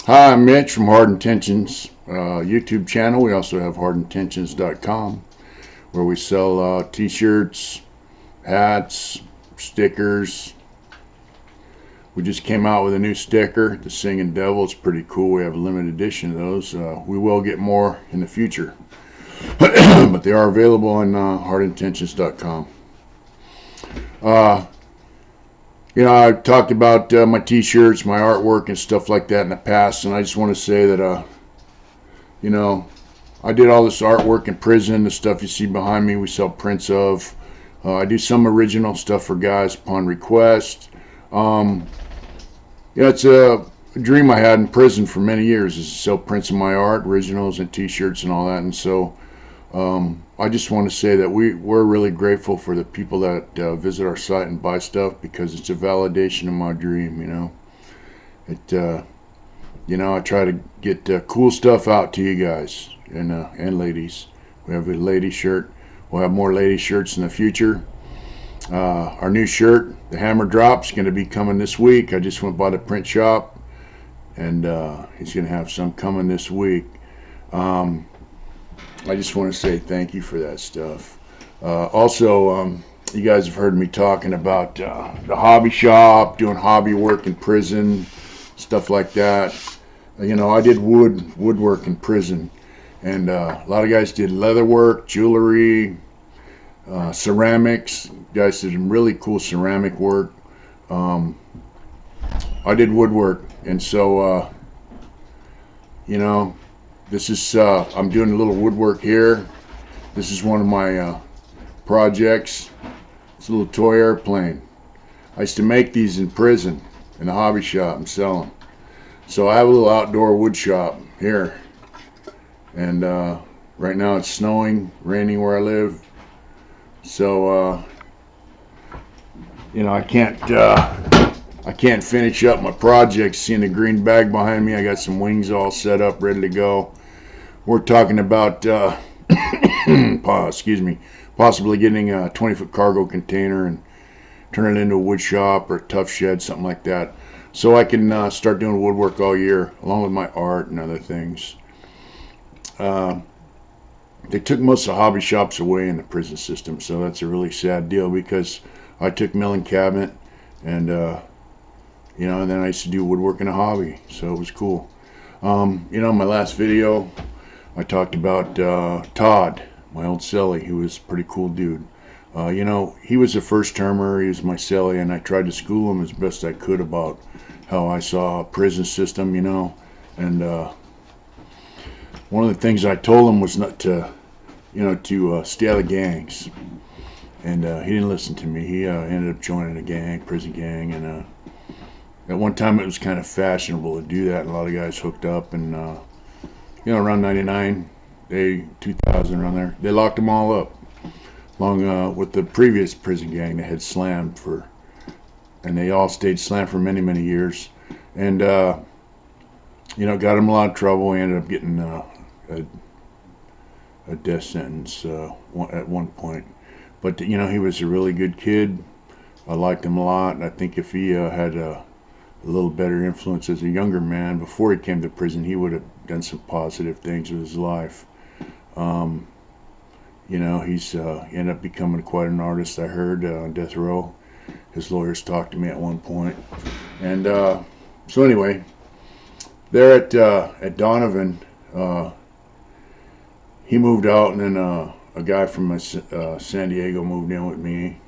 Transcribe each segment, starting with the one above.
Hi, I'm Mitch from Hard Intentions YouTube channel. We also have hardintentions.com where we sell t-shirts, hats, stickers. We just came out with a new sticker, the Singing Devil. It's pretty cool. We have a limited edition of those. We will get more in the future, but they are available on hardintentions.com. I talked about my t-shirts, my artwork, and stuff like that in the past, and I just want to say that, I did all this artwork in prison. The stuff you see behind me, we sell prints of. I do some original stuff for guys upon request. It's a dream I had in prison for many years, is to sell prints of my art, originals, and t-shirts and all that, and so I just want to say that we're really grateful for the people that visit our site and buy stuff, because it's a validation of my dream. I try to get cool stuff out to you guys and ladies. We have a lady shirt. We'll have more lady shirts in the future. Our new shirt, the Hammer Drop's going to be coming this week. I just went by the print shop, and he's going to have some coming this week. I just want to say thank you for that stuff. Also, you guys have heard me talking about the hobby shop, doing hobby work in prison, stuff like that. I did woodwork in prison, and a lot of guys did leather work, jewelry, ceramics. Guys did some really cool ceramic work. I did woodwork, and so this is I'm doing a little woodwork here. This is one of my projects. It's a little toy airplane. I used to make these in prison in the hobby shop and sell them. So I have a little outdoor wood shop here, and right now it's snowing, raining where I live. So I can't finish up my project. Seeing the green bag behind me, I got some wings all set up, ready to go. We're talking about possibly getting a 20-foot cargo container and turn it into a wood shop or a tough shed, something like that, so I can start doing woodwork all year along with my art and other things. They took most of the hobby shops away in the prison system, so that's a really sad deal, because I took milling cabinet, and and then I used to do woodwork in a hobby, so it was cool. My last video, I talked about Todd, my old cellie. He was a pretty cool dude. He was a first termer. He was my cellie, and I tried to school him as best I could about how I saw a prison system, and one of the things I told him was not to, stay out of gangs, and he didn't listen to me. He ended up joining a prison gang, and at one time it was kind of fashionable to do that, and a lot of guys hooked up, and around 99, 2000, around there, they locked them all up, along with the previous prison gang that had slammed and they all stayed slammed for many, many years, and got him a lot of trouble. He ended up getting a death sentence at one point, but he was a really good kid. I liked him a lot, and I think if he had a little better influence as a younger man before he came to prison, he would have done some positive things with his life. He ended up becoming quite an artist, I heard, on death row. His lawyers talked to me at one point, and so anyway, there at Donovan, he moved out, and then a guy from San Diego moved in with me.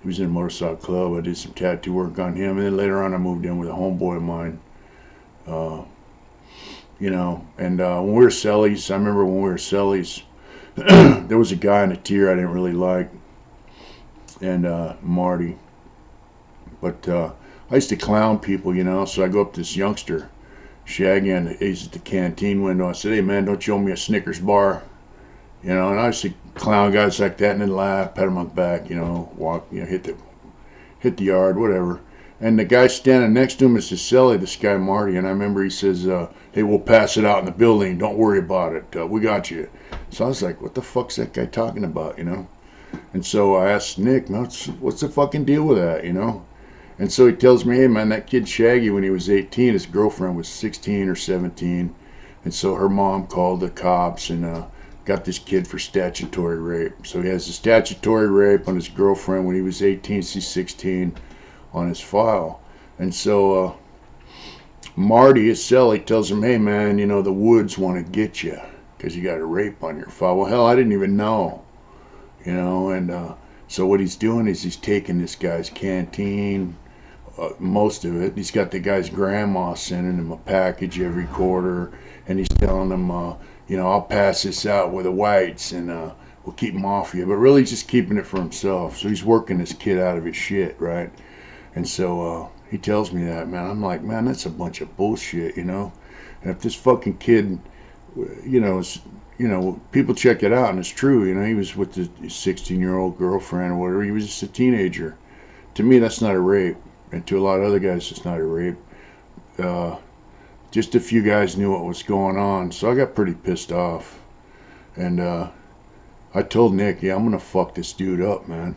He was in a motorcycle club. I did some tattoo work on him, and then later on I moved in with a homeboy of mine. And when we were cellies, I remember when we were cellies, there was a guy in a tier I didn't really like, and Marty. But I used to clown people, so I go up to this youngster, Shaggy, and he's at the canteen window. I said, "Hey man, don't you owe me a Snickers bar?" And I used to clown guys like that, and then laugh, pat him on the back, walk, hit the yard, whatever. And the guy standing next to him is his cellie, this guy Marty, and I remember he says, "Hey, we'll pass it out in the building. Don't worry about it. We got you." So I was like, "What the fuck's that guy talking about?" And so I asked Nick, "Man, what's the fucking deal with that?" And so he tells me, hey man, that kid Shaggy, when he was 18, his girlfriend was 16 or 17. And so her mom called the cops and got this kid for statutory rape. So he has a statutory rape on his girlfriend when he was 18, she's 16 on his file. And so Marty, his cellie, tells him, hey man, you know, the Woods want to get you because you got a rape on your file. Well, hell, I didn't even know, you know. And so what he's doing is he's taking this guy's canteen, most of it. He's got the guy's grandma sending him a package every quarter, and he's telling him, you know, I'll pass this out with the whites, and we'll keep him off you. But really, he's just keeping it for himself. So he's working this kid out of his shit, right? And so he tells me that, man. I'm like, man, that's a bunch of bullshit, you know. And if this fucking kid, you know, people check it out, and it's true. You know, he was with his 16-year-old girlfriend or whatever. He was just a teenager. To me, that's not a rape. And to a lot of other guys, it's not a rape. Just a few guys knew what was going on, so I got pretty pissed off. And I told Nick, yeah, I'm going to fuck this dude up, man.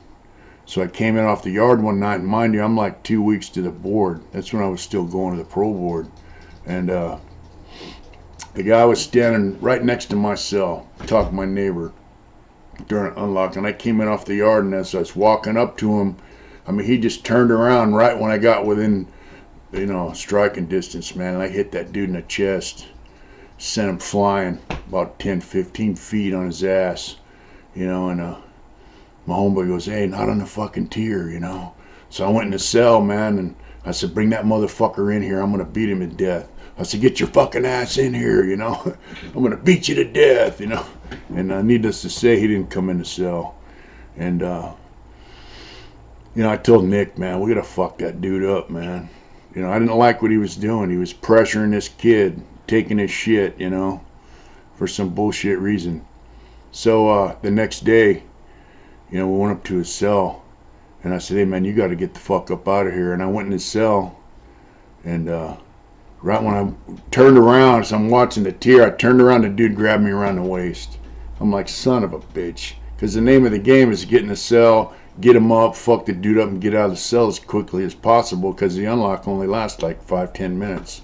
So I came in off the yard one night, and mind you, I'm like 2 weeks to the board. That's when I was still going to the pro board. And the guy was standing right next to my cell, talking to my neighbor during unlock. And I came in off the yard, and as I was walking up to him, I mean, he just turned around right when I got within, you know, striking distance, man. And I hit that dude in the chest, sent him flying about 10, 15 feet on his ass, you know. And my homeboy goes, hey, not on the fucking tier, you know. So I went in the cell, man, and I said, bring that motherfucker in here. I'm going to beat him to death. I said, get your fucking ass in here, you know. I'm going to beat you to death, you know. And needless to say, he didn't come in the cell. And, you know, I told Nick, man, we got to fuck that dude up, man. You know, I didn't like what he was doing. He was pressuring this kid, taking his shit, you know, for some bullshit reason. So the next day, you know, we went up to his cell, and I said, hey, man, you got to get the fuck up out of here. And I went in his cell, and right when I turned around, as I'm watching the tier, I turned around, the dude grabbed me around the waist. I'm like, son of a bitch. Because the name of the game is to get in the cell, get him up, fuck the dude up, and get out of the cell as quickly as possible, because the unlock only lasts like 5-10 minutes.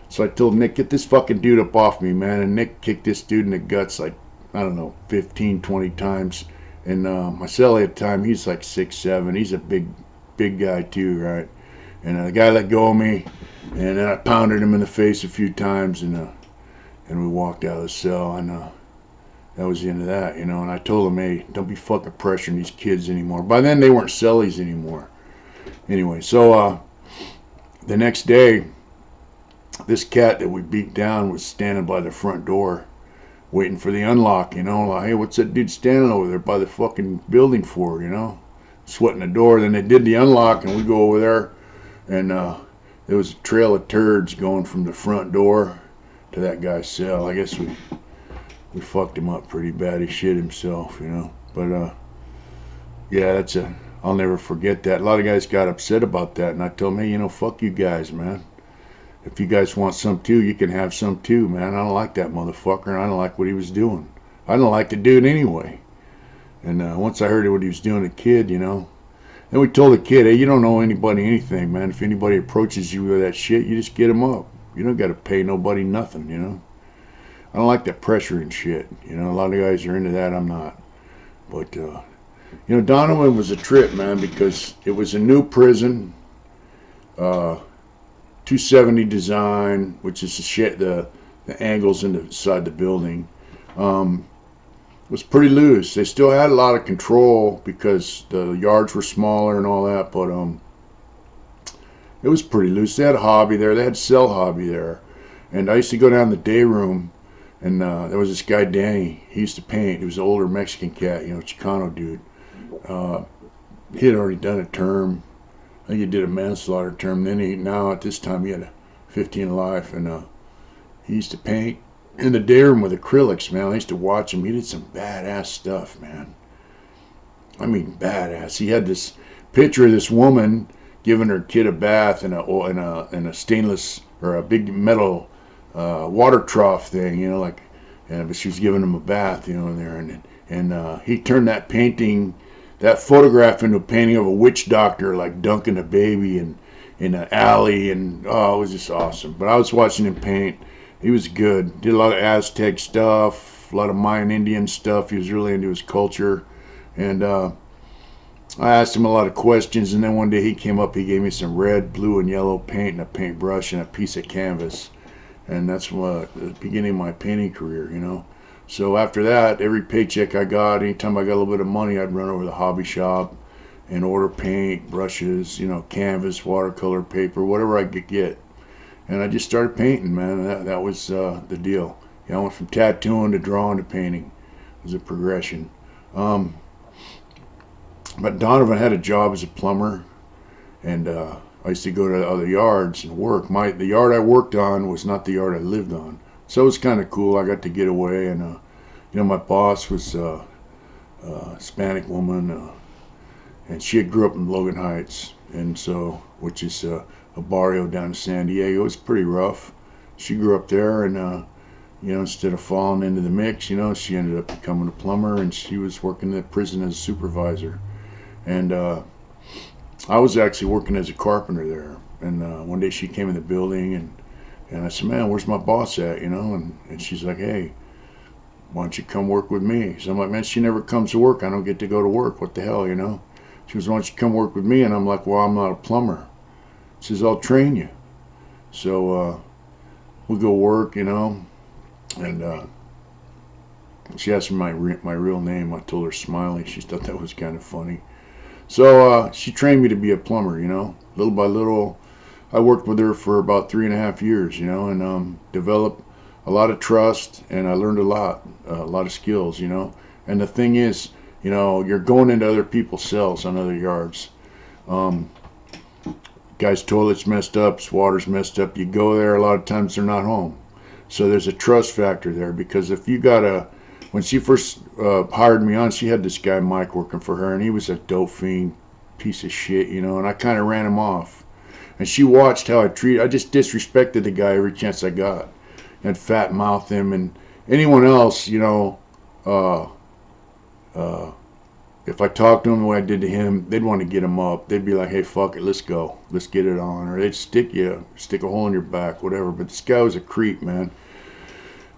So I told Nick, get this fucking dude up off me, man. And Nick kicked this dude in the guts like, I don't know, 15, 20 times. And my cellie at the time, he's like 6'7". He's a big guy too, right? And the guy let go of me, and then I pounded him in the face a few times, and we walked out of the cell, and that was the end of that, you know. And I told him, hey, don't be fucking pressuring these kids anymore. By then, they weren't cellies anymore. Anyway, so the next day, this cat that we beat down was standing by the front door, waiting for the unlock, you know. Like, hey, what's that dude standing over there by the fucking building for, you know? Sweating the door. Then they did the unlock, and we go over there, and there was a trail of turds going from the front door to that guy's cell. I guess we fucked him up pretty bad. He shit himself, you know. But yeah, I'll never forget that. A lot of guys got upset about that, and I told them, hey, you know, fuck you guys, man. If you guys want some too, you can have some too, man. I don't like that motherfucker, and I don't like what he was doing. I don't like the dude anyway. And once I heard what he was doing to the kid, you know, then we told the kid, hey, you don't know anybody anything, man. If anybody approaches you with that shit, you just get them up. You don't got to pay nobody nothing, you know. I don't like that pressure and shit. You know, a lot of guys are into that. I'm not. But, you know, Donovan was a trip, man, because it was a new prison, 270 design, which is the angles inside the building. It was pretty loose. They still had a lot of control because the yards were smaller and all that, but it was pretty loose. They had a hobby there. They had cell hobby there. And I used to go down the day room, and there was this guy, Danny. He used to paint. He was an older Mexican cat, you know, Chicano dude. He had already done a term. I think he did a manslaughter term. Then now at this time, he had a 15 life, and he used to paint in the day room with acrylics, man. I used to watch him. He did some badass stuff, man. I mean, badass. He had this picture of this woman giving her kid a bath in a stainless or a big metal water trough thing, you know, but she was giving him a bath, you know, in there, and he turned that painting that photograph into a painting of a witch doctor like dunking a baby in an alley, and oh, it was just awesome. But I was watching him paint. He was good. Did a lot of Aztec stuff, a lot of Mayan Indian stuff. He was really into his culture, and I asked him a lot of questions. And then one day he came up. He gave me some red, blue, and yellow paint and a paintbrush and a piece of canvas, and that's the beginning of my painting career, you know. So after that, every paycheck I got, anytime I got a little bit of money, I'd run over to the hobby shop and order paint, brushes, you know, canvas, watercolor, paper, whatever I could get. And I just started painting, man. That was the deal. I went from tattooing to drawing to painting. It was a progression. But Donovan had a job as a plumber, and I used to go to other yards and work. The yard I worked on was not the yard I lived on. So it was kind of cool. I got to get away, and you know, my boss was a Hispanic woman, and she had grew up in Logan Heights, and so, which is a barrio down in San Diego. It was pretty rough. She grew up there, and you know, instead of falling into the mix, you know, she ended up becoming a plumber, and she was working in the prison as a supervisor. And I was actually working as a carpenter there. And one day she came in the building, and I said, man, where's my boss at, you know? And she's like, hey, why don't you come work with me? So I'm like, man, she never comes to work. I don't get to go to work. What the hell, you know? She goes, why don't you come work with me? And I'm like, well, I'm not a plumber. She says, I'll train you. So we'll go work, you know. And she asked me my real name. I told her Smiley. She thought that was kind of funny. So she trained me to be a plumber, you know. Little by little, I worked with her for about 3.5 years, you know, and developed a lot of trust, and I learned a lot of skills, you know. And the thing is, you know, you're going into other people's cells on other yards. Guy's toilet's messed up, his water's messed up. You go there, a lot of times they're not home. So there's a trust factor there, because if you got when she first hired me on, she had this guy Mike working for her, and he was a dope fiend piece of shit, you know, and I kind of ran him off. And she watched how I just disrespected the guy every chance I got, and fat mouthed him. And anyone else, you know, if I talked to him the way I did to him, they'd want to get him up. They'd be like, hey, fuck it, let's go, let's get it on. Or they'd stick a hole in your back, whatever. But this guy was a creep, man.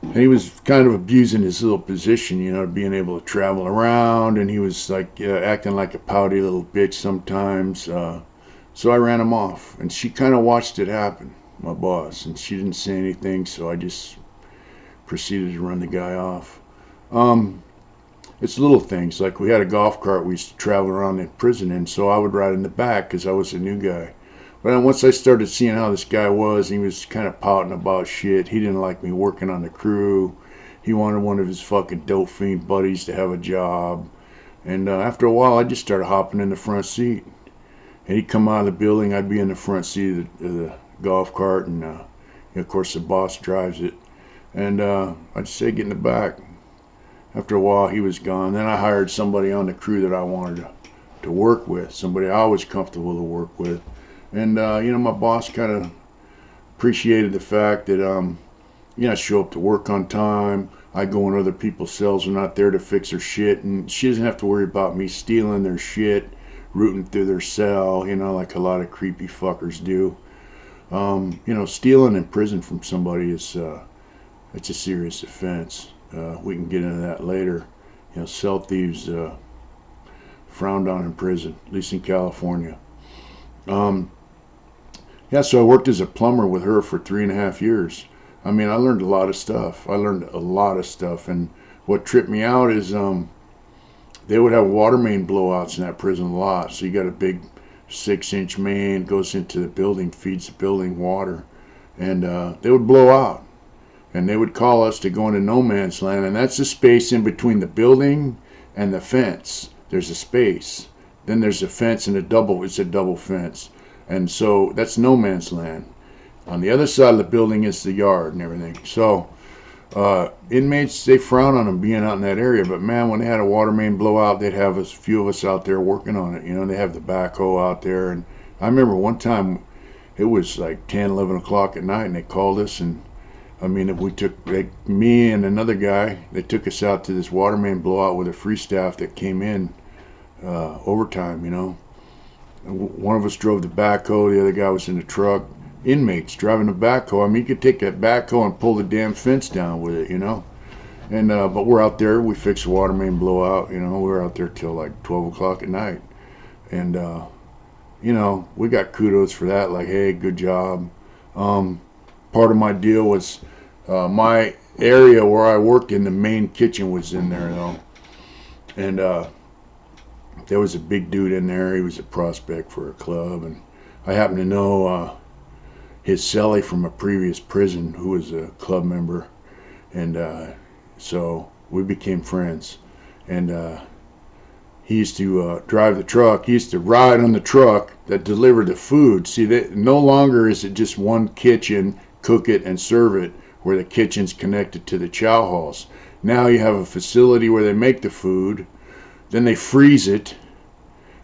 And he was kind of abusing his little position, you know, being able to travel around, and he was like acting like a pouty little bitch sometimes. So I ran him off, and she kind of watched it happen, my boss, and she didn't say anything, so I just proceeded to run the guy off. It's little things, like we had a golf cart we used to travel around the prison in, so I would ride in the back because I was a new guy. But then once I started seeing how this guy was, he was kind of pouting about shit. He didn't like me working on the crew. He wanted one of his fucking dope fiend buddies to have a job. And after a while, I just started hopping in the front seat. And he'd come out of the building, I'd be in the front seat of the golf cart, and of course the boss drives it. And I'd say get in the back. After a while, he was gone. Then I hired somebody on the crew that I wanted to work with, somebody I was comfortable to work with. And, you know, my boss kind of appreciated the fact that, you know, I show up to work on time. I go in other people's cells. I'm not there to fix their shit. And she doesn't have to worry about me stealing their shit, rooting through their cell, you know, like a lot of creepy fuckers do. You know, stealing in prison from somebody is, it's a serious offense. We can get into that later. You know, cell thieves frowned on in prison, at least in California. Yeah, so I worked as a plumber with her for 3.5 years. I mean, I learned a lot of stuff. And what tripped me out is they would have water main blowouts in that prison a lot. So you got a big 6-inch main, goes into the building, feeds the building water. And they would blow out. And they would call us to go into no man's land. And that's the space in between the building and the fence. There's a space. Then there's a fence and it's a double fence. And so that's no man's land. On the other side of the building is the yard and everything. So inmates, they frown on them being out in that area. But man, when they had a water main blowout, they'd have a few of us out there working on it. You know, they have the backhoe out there. And I remember one time it was like 10, 11 o'clock at night, and they called us. And I mean, if we took me and another guy, they took us out to this water main blowout with a free staff that came in overtime, One of us drove the backhoe, the other guy was in the truck. Inmates driving the backhoe. I mean, you could take that backhoe and pull the damn fence down with it, And but we're out there. We fixed the water main blowout. We were out there till like 12 o'clock at night, and we got kudos for that. Like, hey, good job. Part of my deal was my area where I worked in, the main kitchen was in there though, and there was a big dude in there. He was a prospect for a club, and I happened to know his cellie from a previous prison who was a club member, and so we became friends. And he used to drive the truck. He used to ride on the truck that delivered the food. See, no longer is it just one kitchen, cook it and serve it, where the kitchen's connected to the chow halls. Now you have a facility where they make the food, then they freeze it,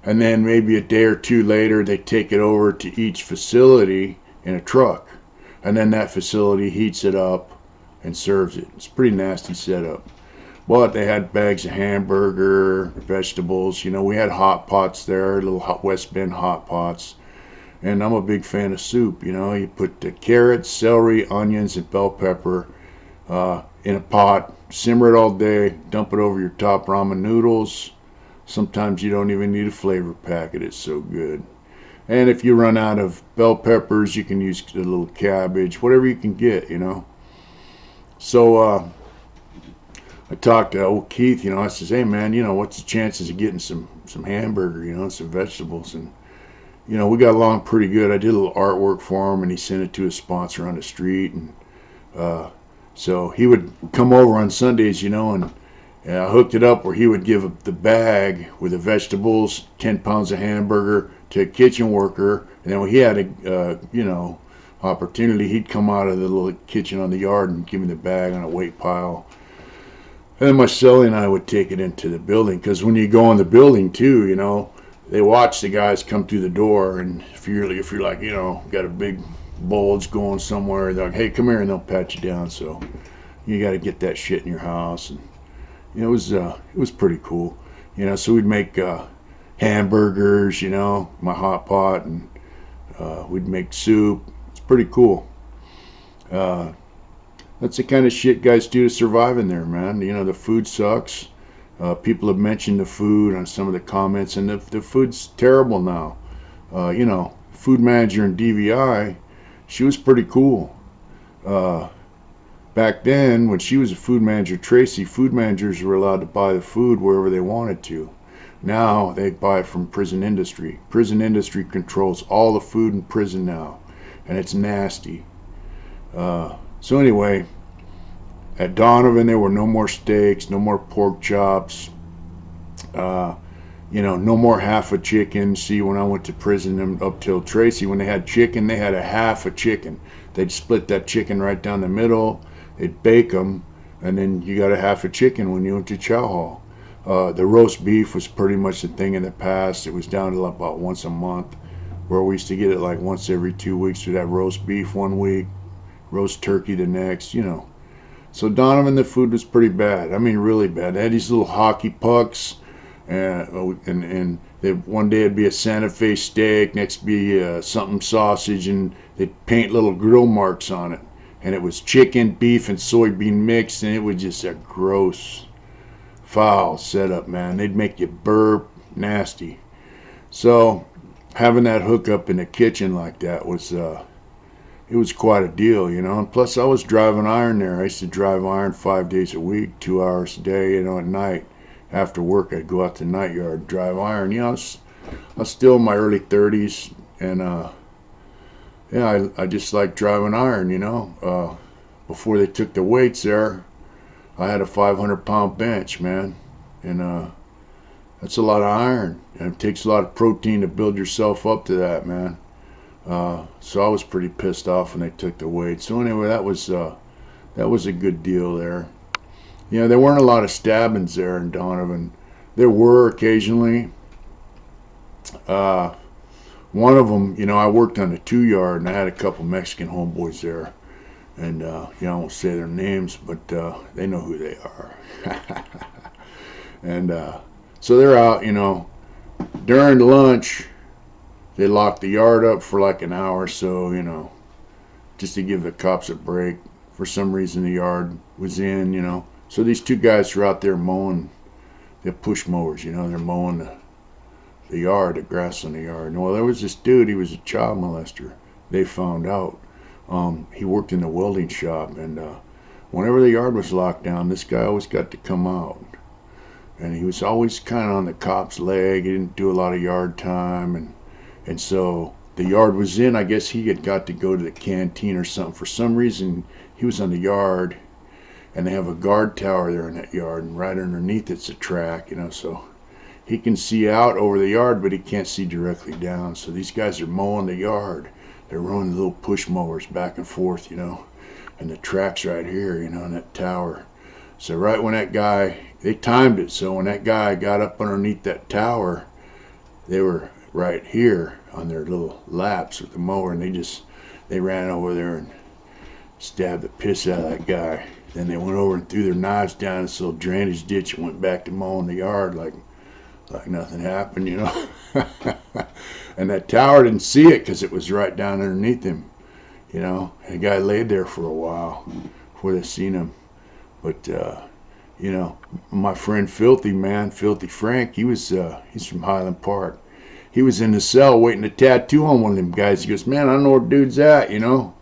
and then maybe a day or two later they take it over to each facility in a truck, and then that facility heats it up and serves it. It's a pretty nasty setup. But they had bags of hamburger, vegetables. We had hot pots there, little West Bend hot pots. And I'm a big fan of soup. You put the carrots, celery, onions, and bell pepper in a pot, simmer it all day, dump it over your top ramen noodles. Sometimes you don't even need a flavor packet. It's so good. And if you run out of bell peppers, you can use a little cabbage, whatever you can get, So I talked to old Keith, I says, hey man, what's the chances of getting some hamburger, some vegetables? And, we got along pretty good. I did a little artwork for him, and he sent it to a sponsor on the street. And so he would come over on Sundays, and I hooked it up where he would give the bag with the vegetables, 10 pounds of hamburger to a kitchen worker. And then when he had a, opportunity, he'd come out of the little kitchen on the yard and give me the bag on a weight pile. And then my cellie and I would take it into the building, because when you go in the building too, they watch the guys come through the door, and if you're like, got a big bulge going somewhere, they're like, hey, come here, and they'll pat you down. So you got to get that shit in your house, and it was pretty cool. So we'd make hamburgers, my hot pot, and we'd make soup. It's pretty cool. That's the kind of shit guys do to survive in there, man. The food sucks. People have mentioned the food on some of the comments, and the food's terrible now. Food manager in DVI, she was pretty cool. Back then, when she was a food manager, Tracy, food managers were allowed to buy the food wherever they wanted to. Now they buy it from prison industry. Prison industry controls all the food in prison now, and it's nasty. So anyway, at Donovan there were no more steaks, no more pork chops, no more half a chicken. See, when I went to prison up till Tracy, when they had chicken, they had a half a chicken. They'd split that chicken right down the middle, they'd bake them, and then you got a half a chicken when you went to chow hall. The roast beef was pretty much the thing in the past. It was down to about once a month, where we used to get it like once every 2 weeks. We'd have roast beef one week, roast turkey the next, So Donovan, the food was pretty bad. I mean, really bad. They had these little hockey pucks, and they, one day it'd be a Santa Fe steak, next be something sausage, and they'd paint little grill marks on it. And it was chicken, beef, and soybean mixed, and it was just a gross, foul setup, man. They'd make you burp, nasty. So having that hookup in the kitchen like that was it was quite a deal, and plus I was driving iron there. I used to drive iron 5 days a week, 2 hours a day, at night. After work I'd go out to the night yard and drive iron. I was still in my early 30s, and I just like driving iron, before they took the weights there, I had a 500-pound bench, man, and that's a lot of iron, and it takes a lot of protein to build yourself up to that, man. So I was pretty pissed off when they took the weight. So anyway, that was a good deal there. There weren't a lot of stabbings there in Donovan. There were occasionally. One of them, I worked on the 2-yard, and I had a couple Mexican homeboys there, and I won't say their names, but they know who they are. And so they're out, during lunch, they locked the yard up for like an hour or so, you know, just to give the cops a break. For some reason, the yard was in, you know. So these two guys were out there mowing the push mowers, you know, they're mowing the yard, the grass on the yard. And well, there was this dude, he was a child molester. They found out. He worked in the welding shop, and whenever the yard was locked down, this guy always got to come out. And he was always kind of on the cop's leg. He didn't do a lot of yard time, and so the yard was in. I guess he had got to go to the canteen or something. For some reason, he was on the yard, and they have a guard tower there in that yard, and right underneath it's a track, you know, so he can see out over the yard, but he can't see directly down. So these guys are mowing the yard. They're running little push mowers back and forth, you know, and the track's right here, you know, in that tower. So right when that guy, they timed it, so when that guy got up underneath that tower, they were right here on their little laps with the mower, and they ran over there and stabbed the piss out of that guy. Then they went over and threw their knives down this little drainage ditch and went back to mowing the yard like nothing happened, you know. And that tower didn't see it because it was right down underneath him, you know. And the guy laid there for a while before they seen him. But you know, my friend Filthy Frank, he's from Highland Park. He was in the cell waiting to tattoo on one of them guys. He goes, man, I know where dude's at, you know.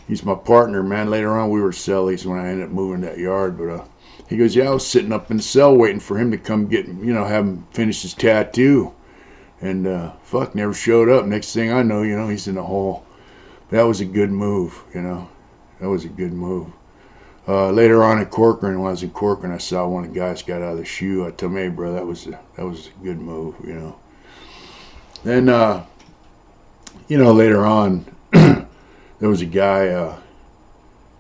He's my partner, man. Later on, we were cellies when I ended up moving that yard. But he goes, yeah, I was sitting up in the cell waiting for him to come get, you know, have him finish his tattoo. And fuck, never showed up. Next thing I know, you know, he's in the hole. That was a good move, you know. That was a good move. Later on in Corcoran, when I was in Corcoran, I saw one of the guys got out of the shoe. I told him, hey, bro, that was a good move, you know. Then, you know, later on, there was a guy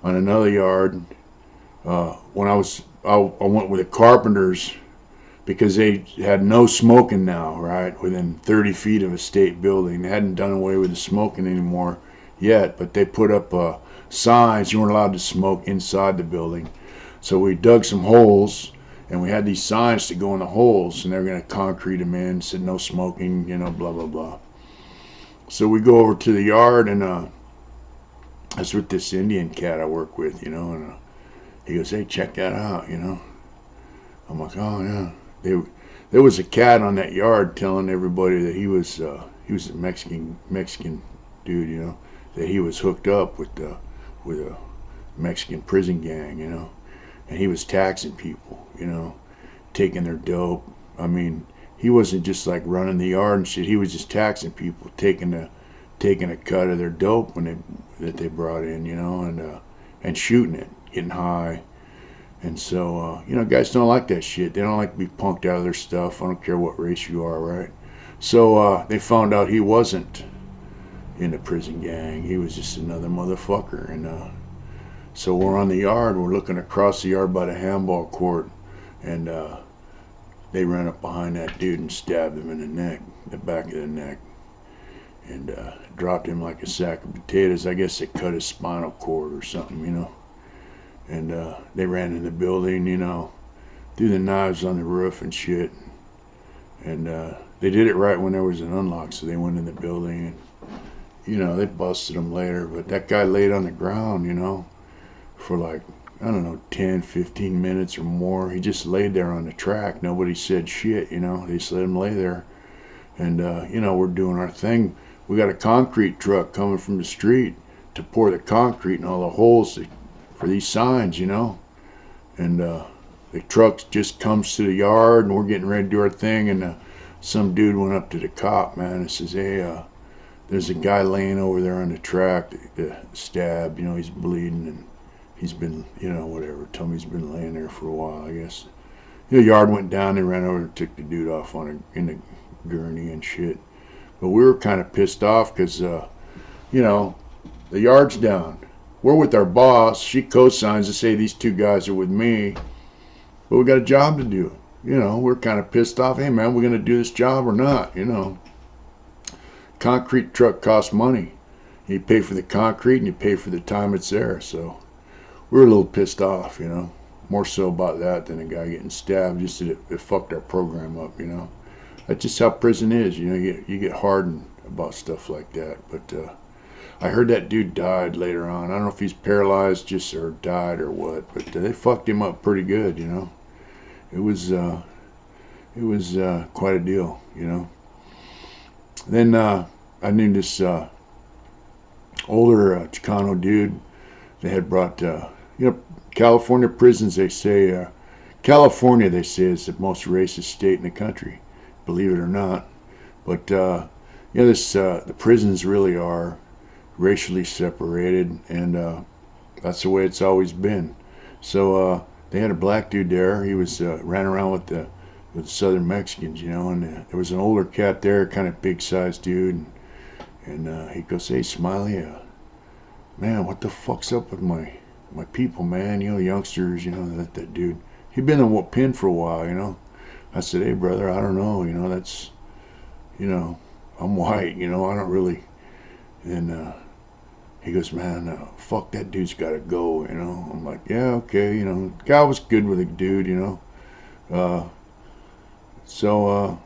on another yard. When I went with the carpenters because they had no smoking now, right, within 30 feet of a state building. They hadn't done away with the smoking anymore yet, but they put up signs you weren't allowed to smoke inside the building. So we dug some holes, and we had these signs to go in the holes, and they were going to concrete them in, said no smoking, you know, blah, blah, blah. So we go over to the yard, and I was with this Indian cat I work with, you know, and he goes, hey, check that out, you know. I'm like, oh, yeah. There was a cat on that yard telling everybody that he was a Mexican dude, you know, that he was hooked up with a Mexican prison gang, you know, and he was taxing people, you know, taking their dope. I mean, he wasn't just like running the yard and shit. He was just taxing people, taking a cut of their dope that they brought in, you know, and shooting it, getting high. And so, you know, guys don't like that shit. They don't like to be punked out of their stuff. I don't care what race you are, right? So they found out he wasn't in the prison gang. He was just another motherfucker. And so we're on the yard. We're looking across the yard by the handball court. And they ran up behind that dude and stabbed him in the neck, the back of the neck. And dropped him like a sack of potatoes. I guess they cut his spinal cord or something, you know. And they ran in the building, you know, threw the knives on the roof and shit. And they did it right when there was an unlock, so they went in the building. And, you know, they busted him later. But that guy laid on the ground, you know, for like, I don't know, 10, 15 minutes or more. He just laid there on the track. Nobody said shit, you know. They just let him lay there. And, you know, we're doing our thing. We got a concrete truck coming from the street to pour the concrete in all the holes for these signs, you know. And the truck just comes to the yard, and we're getting ready to do our thing, and some dude went up to the cop, man, and says, hey, there's a guy laying over there on the track, stabbed, you know, he's bleeding, and he's been, you know, whatever. Tell me he's been laying there for a while, I guess. The yard went down, they ran over and took the dude off in the gurney and shit. But we were kind of pissed off because, you know, the yard's down. We're with our boss. She co-signs to say these two guys are with me. But we got a job to do. You know, we're kind of pissed off. Hey, man, we're going to do this job or not, you know. Concrete truck costs money. You pay for the concrete and you pay for the time it's there. So we were a little pissed off, you know. More so about that than a guy getting stabbed. Just that it fucked our program up, you know. that's just how prison is. You get hardened about stuff like that. But I heard that dude died later on. I don't know if he's paralyzed just or died or what, but they fucked him up pretty good. It was quite a deal. Then I knew this older Chicano dude. They had brought California prisons. They say California, they say, is the most racist state in the country, believe it or not. But the prisons really are racially separated, and that's the way it's always been. So they had a black dude there. He was ran around with the Southern Mexicans, and there was an older cat there, kind of big-sized dude, and he goes, "Hey, Smiley, man, what the fuck's up with my people, man? Youngsters, that dude. He'd been in pen for a while, I said, "Hey, brother, I don't know, that's, I'm white, I don't really." And he goes, "Man, fuck, that dude's got to go, I'm like, "Yeah, okay, guy was good with the dude, So,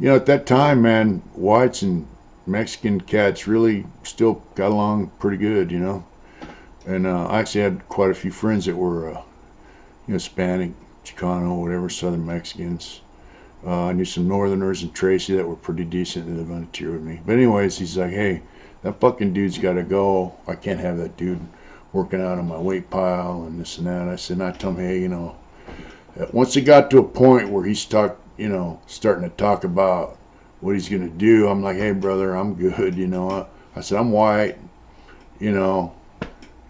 at that time, man, whites and Mexican cats really still got along pretty good, And I actually had quite a few friends that were, Hispanic, Chicano, whatever, Southern Mexicans. I knew some Northerners in Tracy that were pretty decent that lived on the tier with me. But anyways, he's like, "Hey, that fucking dude's got to go. I can't have that dude working out on my weight pile and this and that." I said, and I told him, "Hey, once it got to a point where he's starting to talk about what he's going to do, I'm like, hey, brother, I'm good, I said, I'm white,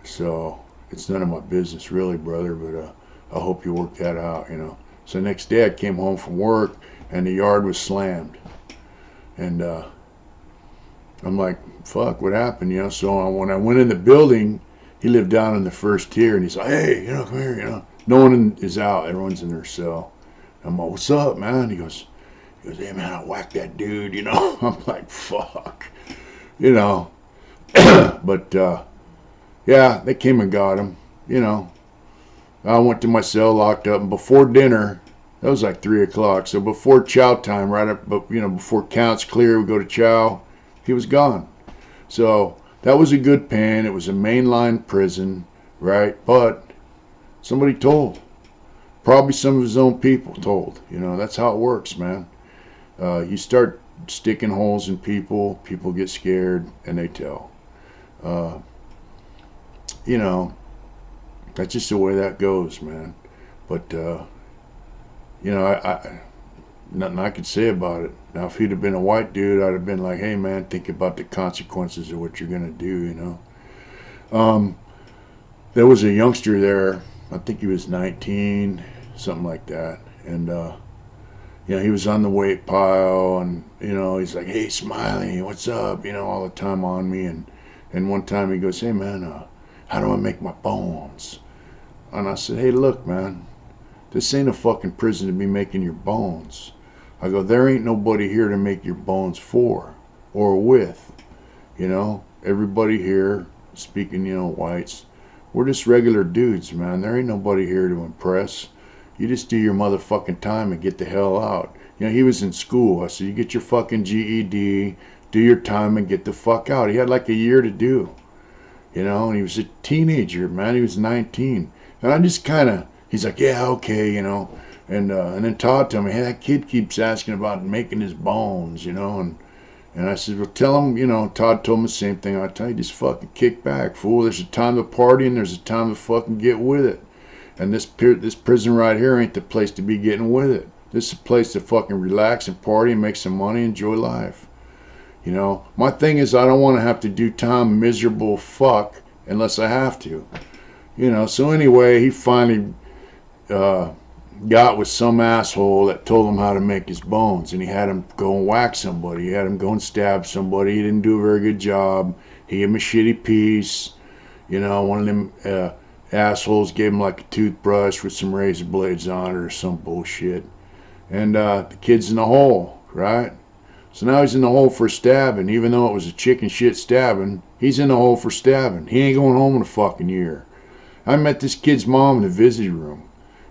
so it's none of my business really, brother, but I hope you work that out, So the next day I came home from work and the yard was slammed. And I'm like, fuck, what happened, So when I went in the building, he lived down in the first tier, and he's like, "Hey, come here, No one is out. Everyone's in their cell." I'm like, "What's up, man?" He goes, "Hey, man, I whacked that dude, I'm like, fuck, But, yeah, they came and got him, I went to my cell, locked up, and before dinner, that was like 3 o'clock, so before chow time, right up, before counts clear, we go to chow, he was gone. So that was a good pen. It was a mainline prison, right? But somebody told. Probably some of his own people told. That's how it works, man. You start sticking holes in people, people get scared, and they tell. That's just the way that goes, man. But, nothing I could say about it. Now, if he'd have been a white dude, I'd have been like, "Hey, man, think about the consequences of what you're going to do, There was a youngster there. I think he was 19, something like that. And, he was on the weight pile, and, he's like, "Hey, Smiley, what's up?" All the time on me. And one time he goes, "Hey, man, how do I make my bones?" And I said, "Hey, look, man, this ain't a fucking prison to be making your bones." I go, "There ain't nobody here to make your bones for or with. Everybody here, speaking, whites, we're just regular dudes, man. There ain't nobody here to impress. You just do your motherfucking time and get the hell out." He was in school. I said, "You get your fucking GED, do your time and get the fuck out." He had like a year to do, and he was a teenager, man. He was 19. And I just kind of, he's like, "Yeah, okay, And then Todd told me, "Hey, that kid keeps asking about making his bones, And I said, "Well, tell him, Todd told him the same thing I tell you, just fucking kick back, fool. There's a time to party and there's a time to fucking get with it. And this prison right here ain't the place to be getting with it. This is a place to fucking relax and party and make some money, enjoy life. My thing is I don't want to have to do time miserable fuck unless I have to. So anyway, he finally got with some asshole that told him how to make his bones, and he had him go and whack somebody. He had him go and stab somebody. He didn't do a very good job. He gave him a shitty piece. One of them assholes gave him like a toothbrush with some razor blades on it or some bullshit. And the kid's in the hole, right? So now he's in the hole for stabbing. Even though it was a chicken shit stabbing, he's in the hole for stabbing. He ain't going home in a fucking year. I met this kid's mom in the visiting room,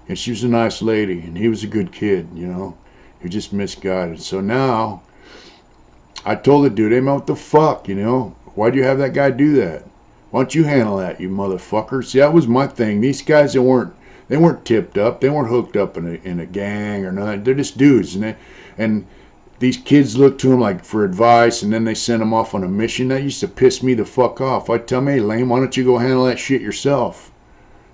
and she was a nice lady, and he was a good kid, He was just misguided. So now, I told the dude, hey man, what the fuck, you know? Why'd you have that guy do that? Why don't you handle that, you motherfucker? See, that was my thing. These guys, they weren't tipped up. They weren't hooked up in a gang or nothing. They're just dudes, and these kids look to them like for advice, and then they send them off on a mission. That used to piss me the fuck off. I'd tell me, hey, lame, why don't you go handle that shit yourself?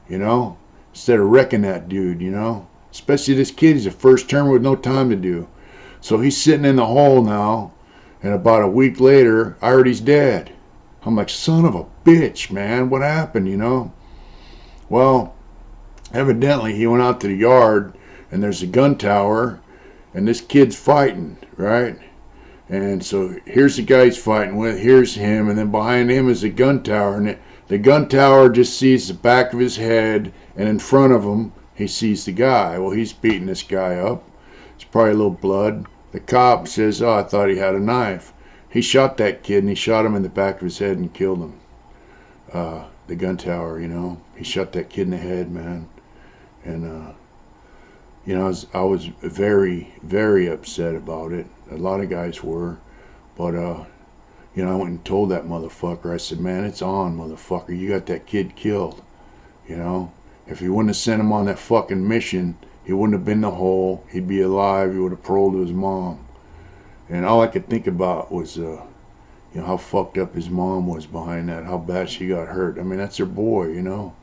You know, instead of wrecking that dude. You know, especially this kid. He's a first termer with no time to do. So he's sitting in the hole now, and about a week later, I heard he's dead. I'm like, son of a bitch, man. What happened, you know? Well, evidently he went out to the yard, and there's a gun tower, and this kid's fighting, right? And so here's the guy he's fighting with, here's him, and then behind him is a gun tower, and the gun tower just sees the back of his head, and in front of him, he sees the guy. Well, he's beating this guy up. It's probably a little blood. The cop says, oh, I thought he had a knife. He shot that kid, and he shot him in the back of his head and killed him. The gun tower, you know. He shot that kid in the head, man. And, you know, I was very, very upset about it. A lot of guys were. But, you know, I went and told that motherfucker. I said, man, it's on, motherfucker. You got that kid killed. You know? If you wouldn't have sent him on that fucking mission, he wouldn't have been in the hole. He'd be alive. He would have paroled to his mom. And all I could think about was, you know, how fucked up his mom was behind that, how bad she got hurt. I mean, that's her boy, you know.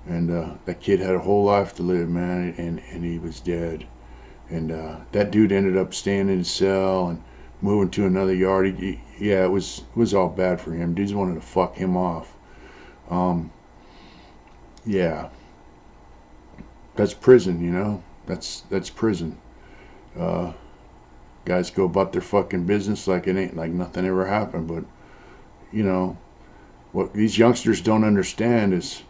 And that kid had a whole life to live, man, and he was dead. And that dude ended up staying in his cell and moving to another yard. Yeah, it was all bad for him. Dudes wanted to fuck him off. Yeah. That's prison, you know. That's prison. Guys go about their fucking business like it ain't like nothing ever happened. But, you know, what these youngsters don't understand is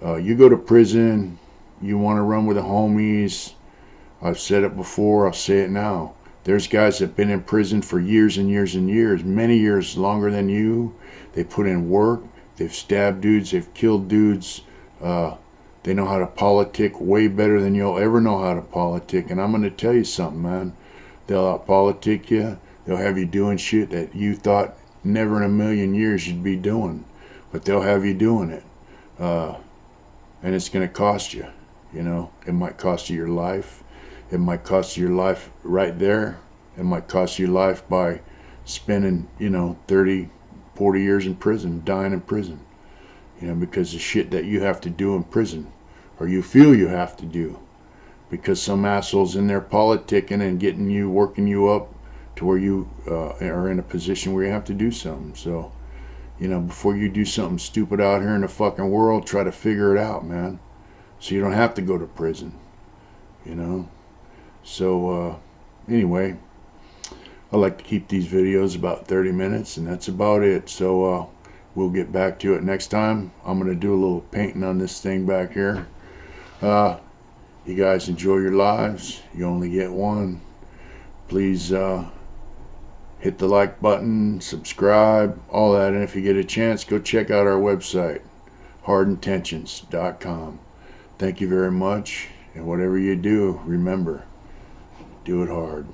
you go to prison, you want to run with the homies. I've said it before, I'll say it now. There's guys that have been in prison for years and years and years, many years longer than you. They put in work, they've stabbed dudes, they've killed dudes. They know how to politic way better than you'll ever know how to politic. And I'm going to tell you something, man. They'll out-politic you. They'll have you doing shit that you thought never in a million years you'd be doing. But they'll have you doing it. And it's going to cost you. You know, it might cost you your life. It might cost you your life right there. It might cost you your life by spending, you know, 30, 40 years in prison, dying in prison. You know, because the shit that you have to do in prison, or you feel you have to do. Because some asshole's in there politicking and getting you, working you up to where you are in a position where you have to do something. So, you know, before you do something stupid out here in the fucking world, try to figure it out, man. So you don't have to go to prison, you know. So, anyway, I like to keep these videos about 30 minutes, and that's about it. So, we'll get back to it next time. I'm going to do a little painting on this thing back here. You guys enjoy your lives. You only get one. Please hit the like button, subscribe, all that. And if you get a chance, go check out our website, hardintentions.com. Thank you very much. And whatever you do, remember, do it hard.